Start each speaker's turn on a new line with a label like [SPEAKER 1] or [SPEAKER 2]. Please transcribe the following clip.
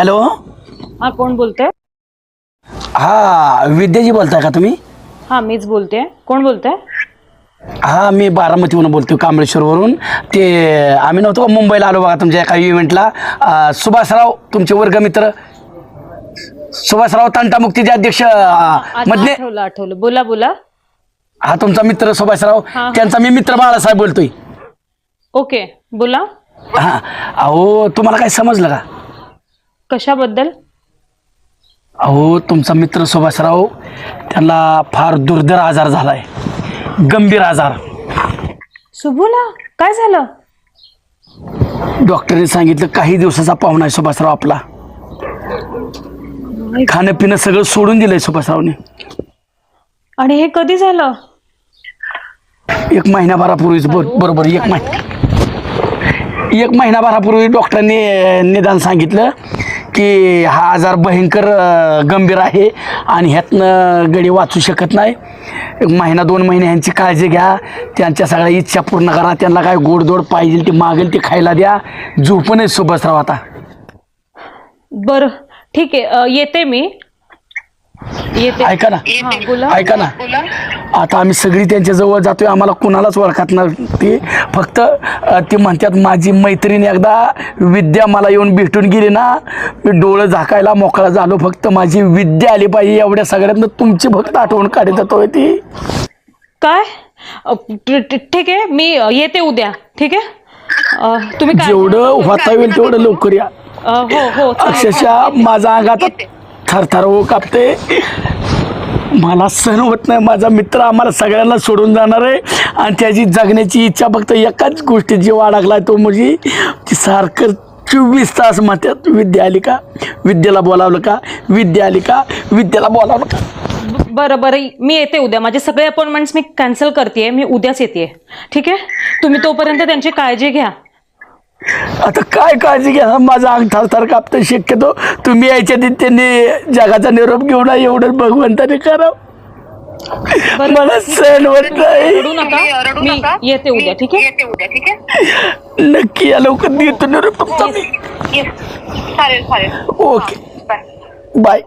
[SPEAKER 1] Hello.
[SPEAKER 2] हा, कोण बोलते?
[SPEAKER 1] हा, विद्याजी बोलताय का तुम्ही?
[SPEAKER 2] हा, मीच बोलते. कोण बोलते?
[SPEAKER 1] हा, मी बारामतीवरून बोलतोय, कांबळेश्वरवरून. ते आम्ही नव्हतो का मुंबईला आलो बघा तुमच्या एका इव्हेंटला. सुभाषराव, तुमचे वर्गमित्र सुभाषराव तंटामुक्तीचे अध्यक्ष मधले.
[SPEAKER 2] आठवलं. बोला बोला.
[SPEAKER 1] हा, तुमचा मित्र सुभाषराव,
[SPEAKER 2] हा.
[SPEAKER 1] त्यांचा मी मित्र बाळासाहेब बोलतोय.
[SPEAKER 2] ओके, बोला.
[SPEAKER 1] हा, अहो तुम्हाला काय समजलं का?
[SPEAKER 2] कशाबद्दल?
[SPEAKER 1] अहो, तुमचा मित्र सुभाषराव, त्यांना फार दुर्धर आजार झालाय, गंभीर आजार.
[SPEAKER 2] शुभूला काय झालं?
[SPEAKER 1] डॉक्टरने सांगितलं काही दिवसाचा पाहुणा आहे सुभाषराव आपला. खाणं पिणं सगळं सोडून दिलंय सुभाषरावने.
[SPEAKER 2] आणि हे कधी झालं?
[SPEAKER 1] एक महिनाभरापूर्वीच. बरोबर एक महिनाभरापूर्वी डॉक्टरांनी निदान सांगितलं की हा आजार भयंकर गंभीर आहे आणि ह्यातनं गडी वाचू शकत नाही. एक महिना 2 महिने ह्यांची काळजी घ्या, त्यांच्या सगळ्या इच्छा पूर्ण करा, त्यांना काय गोडधोड पाहिजे ते मागेल ते खायला द्या. झोपू नये सुभाषराव आता.
[SPEAKER 2] बरं, ठीक आहे, येते मी. येते.
[SPEAKER 1] ऐका ना,
[SPEAKER 2] हा, बोला.
[SPEAKER 1] ऐका ना, आता आम्ही सगळी त्यांच्या जवळ जातोय, आम्हाला कुणालाच ओळखत नाही. फक्त ते म्हणतात माझी मैत्रीण एकदा विद्या मला येऊन भेटून गेली ना, मी डोळं झाकायला मोकळा झालो. फक्त माझी विद्या आली पाहिजे, एवढ्या सगळ्यातनं तुमची फक्त आठवण काढत होतो ती.
[SPEAKER 2] काय? ठीक आहे, मी येते उद्या. ठीक आहे, तुम्ही
[SPEAKER 1] जेवढं होता येईल तेवढं लवकर या.
[SPEAKER 2] हो.
[SPEAKER 1] अक्षरशः माझा अंगात थरथर कापते. मला सहन होत नाही. माझा मित्र आम्हाला सगळ्यांना सोडून जाणार आहे आणि त्याची जगण्याची इच्छा फक्त एकाच गोष्टीची वाढागलाय, तो म्हणजे ती सारखं 24 तास म्हणतात विद्या आली का, विद्याला बोलावलं का, विद्या आली का, विद्याला बोलावलं का.
[SPEAKER 2] बरं, मी येते उद्या. माझे सगळे अपॉइंटमेंट्स मी कॅन्सल करते. मी उद्याच येते. ठीक आहे, तुम्ही तोपर्यंत त्यांची काळजी घ्या.
[SPEAKER 1] आता काय काळजी घ्या, माझा अंग थरथर कापतं. शक्यतो तुम्ही यायच्या आधी त्यांनी जगाचा निरोप घेऊन एवढं भगवंताने करावं. मला सहन होत नाही.
[SPEAKER 2] रडू नका, मी येते उद्या. ठीक आहे,
[SPEAKER 1] नक्की या, लवकर देतो निरोप तुमचा मी.
[SPEAKER 3] चालेल.
[SPEAKER 1] Okay, bye.